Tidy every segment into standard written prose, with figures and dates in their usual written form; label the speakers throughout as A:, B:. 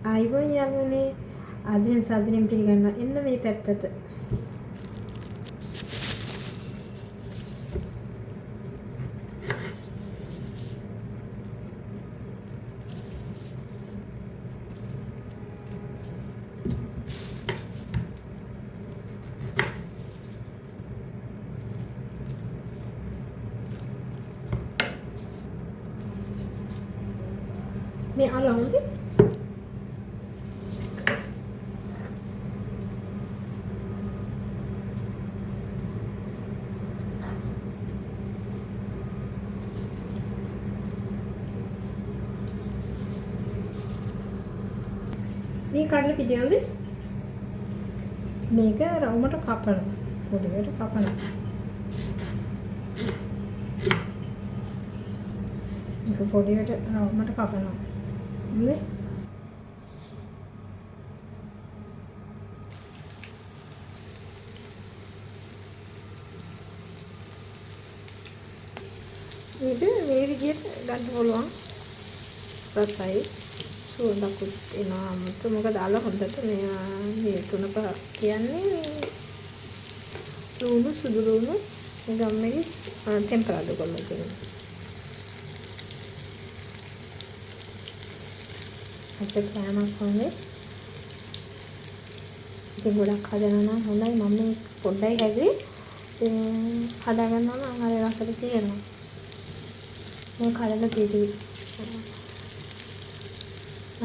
A: ආයිබෝන් යාළුවනේ ආදරෙන් සාදරයෙන් පිළිගන්නවා. එන්න මේ පැත්තට. මේ අලවුන්ද මේ කඩල පිටියන්ද මේක රවුමට කපන පොඩියට කපන මේක පොඩියට රවුමට කපනවා නේ මේක මේ විදිහට ගන්න පුළුවන් රසයි සුවඳකුත් එනවා අමුතු මොකද අල හොඳට මේ තුනක කියන්නේ ලුණු සුදු ලුණු ගම්මැලි ටෙම්පරාදු කරලා තියෙනවා අසක කෑමක් වගේ ඉතින් ගොඩක් හදනවා නම් හොඳයි මම පොඩ්ඩයි හැදුවේ ඉතින් හදා ගන්නවා නම් හරි රසට තියෙනවා මේ කඩල පිටි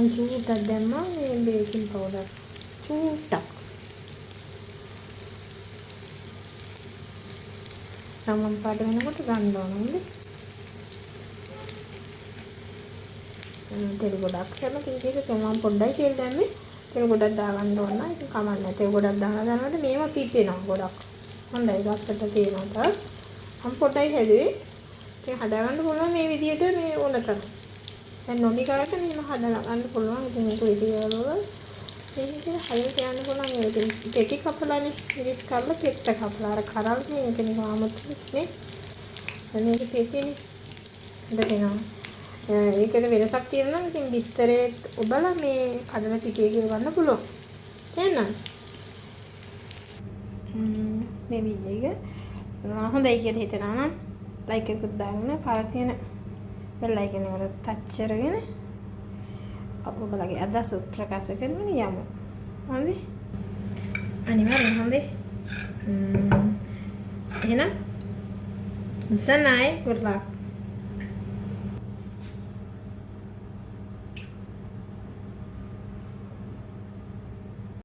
A: චූටක් දැම්මා මේ බේකින් පවුඩර් චූටක් සමන් පාට වෙනකොට ගන්න ඕනේ තෙල් ගොඩක් කරලා කීකේක මම පොඩ්ඩයි තෙල් දැම්මේ තෙල් ගොඩක් දාගන්න ඕන නම් ඉතින් කමක් නැහැ තෙල් ගොඩක් දානකොට මේවා පිපෙනවා ගොඩක් හොඳයි රසට තියෙනවා මම පොඩ්ඩයි හැදුවේ ඉතින් හදාගන්න පුළුවන් මේ විදිහට මේ ඕනතරම් දැන් නොමි කරට මෙහෙම හදලා ගන්න පුළුවන් ඉතින් මේක විදිහවල මේ විදිහට හරියට යන්න පුළුවන් ඒක ඉතින් පෙටි කපලානේ ඉරිස් කරලා පෙට්ට කපලා අර කරල් මේක නිකන් ආමුතු නේ දැන් මේක පෙටිනේ දෙනවා ඒකේ වෙනසක් තියෙනවා නම් ඉතින් බිත්තරේ ඔබලා මේ කඩන පිටියේ ගිර ගන්න පුළුවන් තේරෙනවද මේ වීඩියෝ එක හොඳයි කියලා හිතනවා නම් ලයික් එකක් දාන්න පාර තියෙන බෙල් අයිකන් එක ටච් කරගෙන ඔබලගේ අදහස් ප්‍රකාශ කරන්න යමු. හොඳයි. අනිවාර්යෙන් හොඳයි. එහෙනම් සනයි good luck.